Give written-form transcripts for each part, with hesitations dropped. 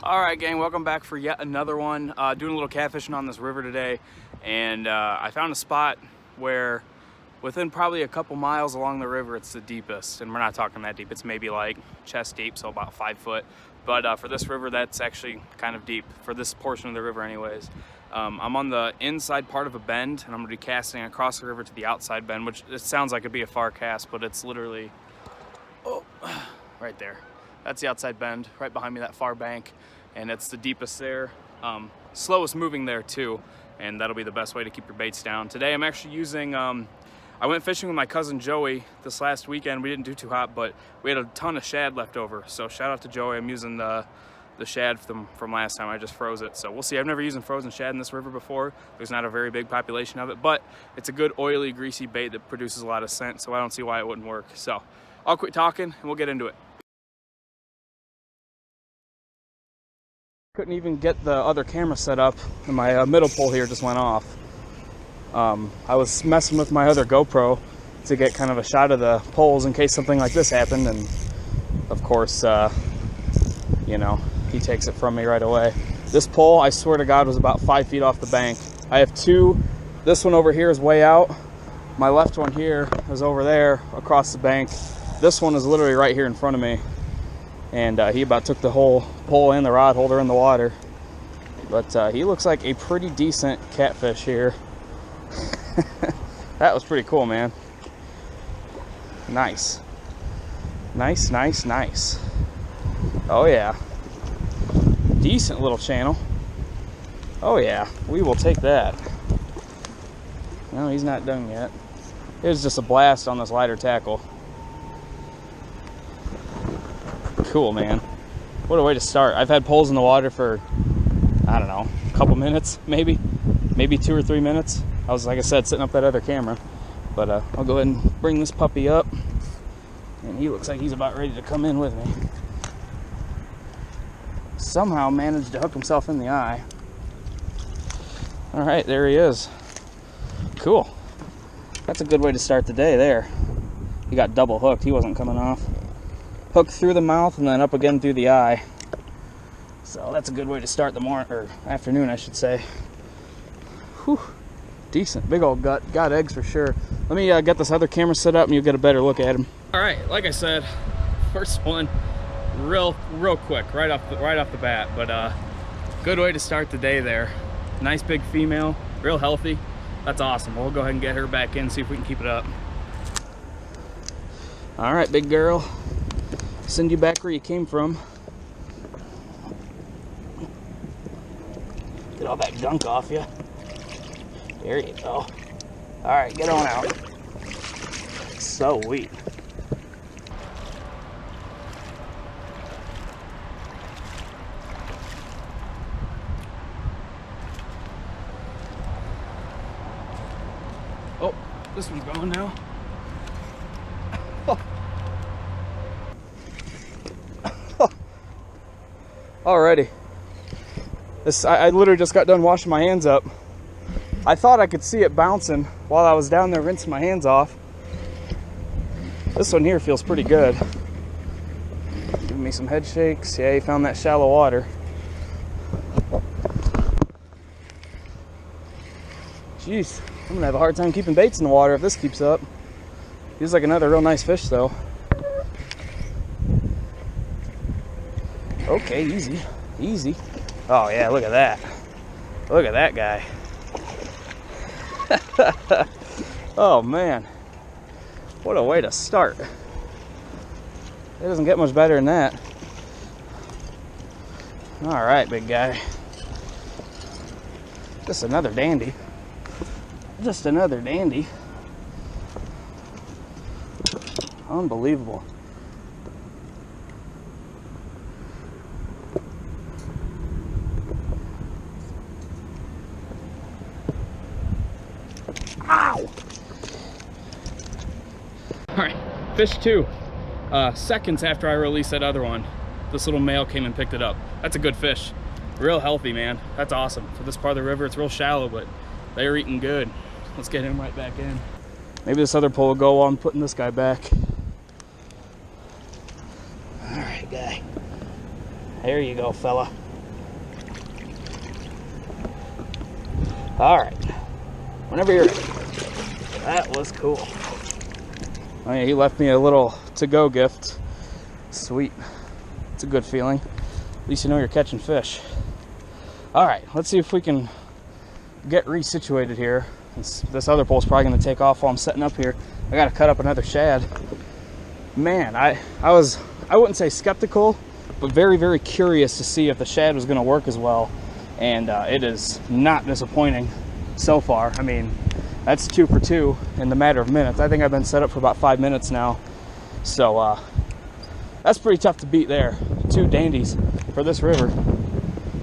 All right, gang, welcome back for yet another one. Doing a little catfishing on this river today, and I found a spot where within probably a couple miles along the river, it's the deepest, and we're not talking that deep. It's maybe like chest deep, so about 5 foot. But for this river, that's actually kind of deep, for this portion of the river anyways. I'm on the inside part of a bend, and I'm gonna be casting across the river to the outside bend, which it sounds like it'd be a far cast, but it's literally, oh, right there. That's the outside bend, right behind me, that far bank, and it's the deepest there. Slowest moving there too, and that'll be the best way to keep your baits down. Today I'm actually using, I went fishing with my cousin Joey this last weekend. We didn't do too hot, but we had a ton of shad left over. So shout out to Joey. I'm using the shad from last time. I just froze it. So we'll see. I've never used frozen shad in this river before. There's not a very big population of it, but it's a good oily, greasy bait that produces a lot of scent. So I don't see why it wouldn't work. So I'll quit talking and we'll get into it. Couldn't even get the other camera set up, and my middle pole here just went off. I was messing with my other GoPro to get kind of a shot of the poles in case something like this happened, and of course, you know, he takes it from me right away. This pole, I swear to God, was about 5 feet off the bank. I have two. This one over here is way out. My left one here is over there across the bank. This one is literally right here in front of me. And he about took the whole pole and the rod holder in the water. But he looks like a pretty decent catfish here. That was pretty cool, man. Nice. Nice, nice, nice. Oh yeah. Decent little channel. Oh yeah, we will take that. No, he's not done yet. It was just a blast on this lighter tackle. Cool, man. What a way to start. I've had poles in the water for, I don't know, a couple minutes, maybe 2 or 3 minutes. I was, like I said, setting up that other camera. But I'll go ahead and bring this puppy up, and he looks like he's about ready to come in with me. Somehow managed to hook himself in the eye. All right, there he is. Cool. That's a good way to start the day there. He got double hooked. He wasn't coming off. Hook through the mouth and then up again through the eye. So that's a good way to start the morning, or afternoon, I should say. Whew. Decent, big old gut. Got eggs for sure. Let me get this other camera set up and you'll get a better look at him. All right, like I said, first one, real quick, right off the bat. But good way to start the day there. Nice big female, real healthy. That's awesome. We'll go ahead and get her back in, see if we can keep it up. All right, big girl. Send you back where you came from. Get all that gunk off you. There you go. All right, get on out. Sweet. Oh, this one's going now. Alrighty. I literally just got done washing my hands up. I thought I could see it bouncing while I was down there rinsing my hands off. This one here feels pretty good. Giving me some head shakes. Yeah, he found that shallow water. Jeez, I'm gonna have a hard time keeping baits in the water if this keeps up. Feels like another real nice fish though. Okay, easy, easy. Oh yeah, look at that. Look at that guy. Oh man, what a way to start. It doesn't get much better than that. All right, big guy. Just another dandy. Just another dandy. Unbelievable. Ow! All right, fish two. Seconds after I released that other one, this little male came and picked it up. That's a good fish. Real healthy, man. That's awesome. For this part of the river, it's real shallow, but they're eating good. Let's get him right back in. Maybe this other pole will go while I'm putting this guy back. All right, guy. There you go, fella. All right, whenever you're ready. That was cool. Oh yeah, he left me a little to-go gift. Sweet. It's a good feeling. At least you know you're catching fish. All right, let's see if we can get resituated here. This other pole's probably gonna take off while I'm setting up here. I gotta cut up another shad. Man, I wouldn't say skeptical, but very, very curious to see if the shad was gonna work as well. And it is not disappointing so far. I mean, that's 2 for 2 in the matter of minutes. I think I've been set up for about 5 minutes now. So that's pretty tough to beat there. 2 dandies for this river.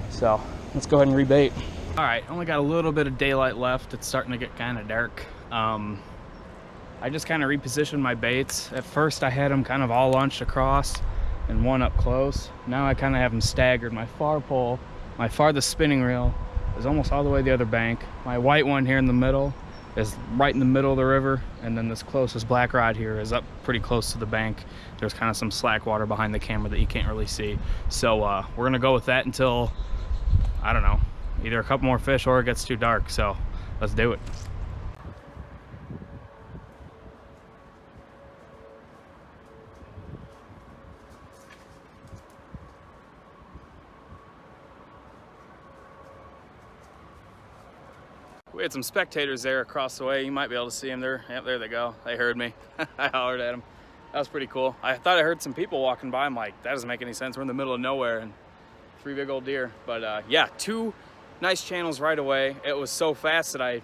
So let's go ahead and rebait. All right, only got a little bit of daylight left. It's starting to get kind of dark. I just kind of repositioned my baits. At first I had them kind of all launched across and one up close. Now I kind of have them staggered. My far pole, my farthest spinning reel is almost all the way the other bank. My white one here in the middle is right in the middle of the river, and then this closest black rod here is up pretty close to the bank. There's kind of some slack water behind the camera that you can't really see. So we're gonna go with that until, I don't know, either a couple more fish or it gets too dark. So let's do it. We had some spectators there across the way. You might be able to see them there. Yep, there they go. They heard me. I hollered at them. That was pretty cool. I thought I heard some people walking by. I'm like, that doesn't make any sense. We're in the middle of nowhere and 3 big old deer. But yeah, 2 nice channels right away. It was so fast that I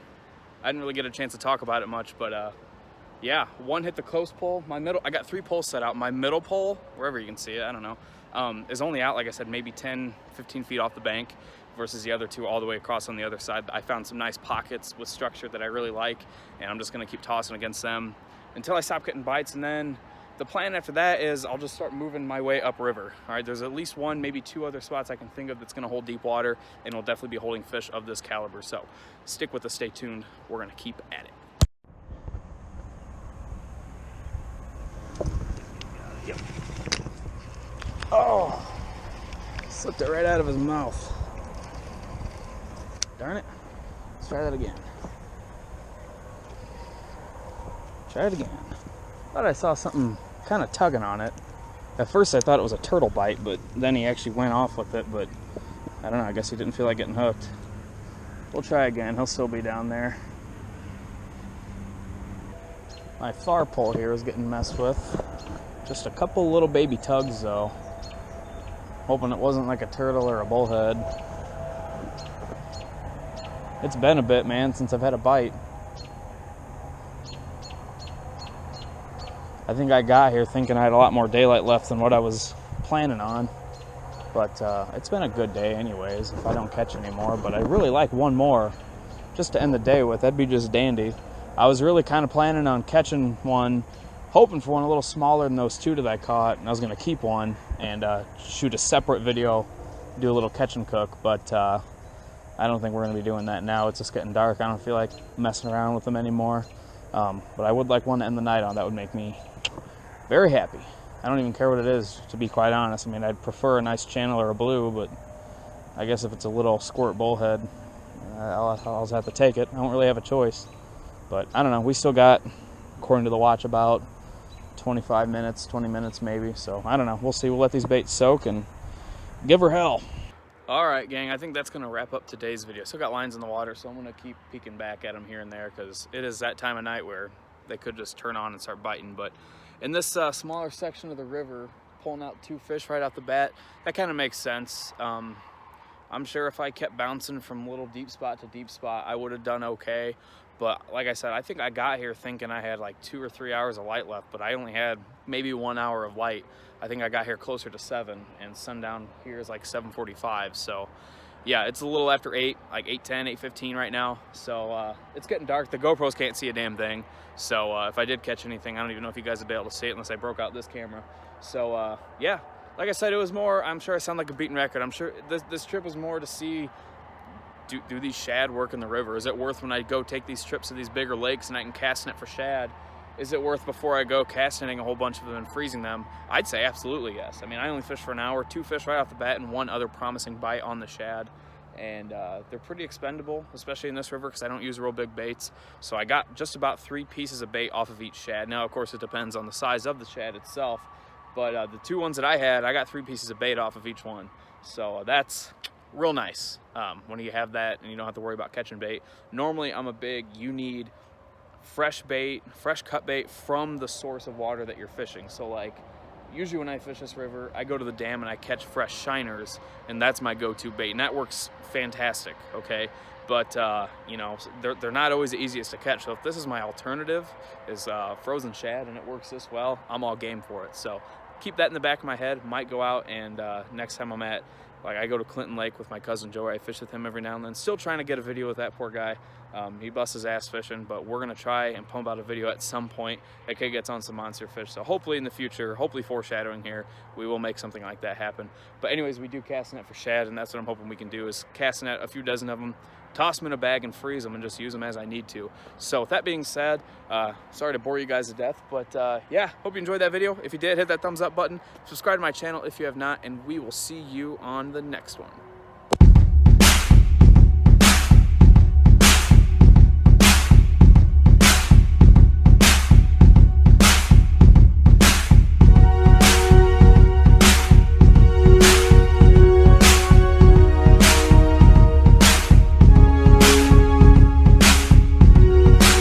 didn't really get a chance to talk about it much. But yeah, one hit the close pole. My middle, I got 3 poles set out. My middle pole, wherever you can see it, I don't know, is only out, like I said, maybe 10, 15 feet off the bank, versus the other 2 all the way across on the other side. I found some nice pockets with structure that I really like, and I'm just gonna keep tossing against them until I stop getting bites. And then the plan after that is I'll just start moving my way upriver. All right, there's at least 1, maybe 2 other spots I can think of that's gonna hold deep water, and will definitely be holding fish of this caliber. So stick with us, stay tuned. We're gonna keep at it. Yep. Oh, slipped it right out of his mouth. Darn it. Let's try that again. Try it again. Thought I saw something kind of tugging on it. At first I thought it was a turtle bite, but then he actually went off with it. But I don't know, I guess he didn't feel like getting hooked. We'll try again. He'll still be down there. My far pole here is getting messed with. Just a couple little baby tugs though. Hoping it wasn't like a turtle or a bullhead. It's been a bit, man, since I've had a bite. I think I got here thinking I had a lot more daylight left than what I was planning on. But it's been a good day anyways, if I don't catch any more. But I really like one more just to end the day with. That'd be just dandy. I was really kind of planning on catching one, hoping for one a little smaller than those 2 that I caught. And I was going to keep one and shoot a separate video, do a little catch and cook. But I don't think we're going to be doing that now. It's just getting dark. I don't feel like messing around with them anymore. But I would like one to end the night on. That would make me very happy. I don't even care what it is, to be quite honest. I mean, I'd prefer a nice channel or a blue, but I guess if it's a little squirt bullhead, I'll have to take it. I don't really have a choice. But I don't know. We still got, according to the watch, about 25 minutes, 20 minutes maybe. So I don't know. We'll see. We'll let these baits soak and give her hell. All right, gang, I think that's going to wrap up today's video. Still got lines in the water, so I'm going to keep peeking back at them here and there because it is that time of night where they could just turn on and start biting. But in this smaller section of the river, pulling out 2 fish right off the bat, that kind of makes sense. I'm sure if I kept bouncing from little deep spot to deep spot, I would have done okay. But like I said, I think I got here thinking I had like 2 or 3 hours of light left, but I only had maybe 1 hour of light. I think I got here closer to 7, and sundown here is like 7:45. So yeah, it's a little after 8, like 8:10, 8:15 right now. So it's getting dark. The GoPros can't see a damn thing. So if I did catch anything, I don't even know if you guys would be able to see it unless I broke out this camera. So yeah, like I said, it was more, I'm sure I sound like a beaten record. I'm sure this trip was more to see, do these shad work in the river? Is it worth when I go take these trips to these bigger lakes and I can cast net for shad? Is it worth before I go casting a whole bunch of them and freezing them? I'd say absolutely yes. I mean, I only fished for an hour, 2 fish right off the bat, and 1 other promising bite on the shad. and they're pretty expendable, especially in this river because I don't use real big baits. So I got just about 3 pieces of bait off of each shad. Now, of course, it depends on the size of the shad itself, but the 2 ones that I had, I got 3 pieces of bait off of each one. So that's real nice when you have that and you don't have to worry about catching bait. Normally, I'm a big, you need fresh bait, fresh cut bait from the source of water that you're fishing. So like, usually when I fish this river, I go to the dam and I catch fresh shiners, and that's my go-to bait, and that works fantastic, okay? But, you know, they're not always the easiest to catch. So if this is my alternative, is frozen shad, and it works this well, I'm all game for it. So keep that in the back of my head. Might go out and next time I'm at, like, I go to Clinton Lake with my cousin Joey. I fish with him every now and then. Still trying to get a video with that poor guy. He busts his ass fishing, but we're gonna try and pump out a video at some point. That kid gets on some monster fish. So hopefully in the future, hopefully foreshadowing here, we will make something like that happen. But anyways, we do cast net for shad, and that's what I'm hoping we can do, is cast net a few dozen of them, toss them in a bag and freeze them and just use them as I need to. So with that being said, sorry to bore you guys to death, but yeah, hope you enjoyed that video. If you did, hit that thumbs up button, subscribe to my channel if you have not, and we will see you on the next one.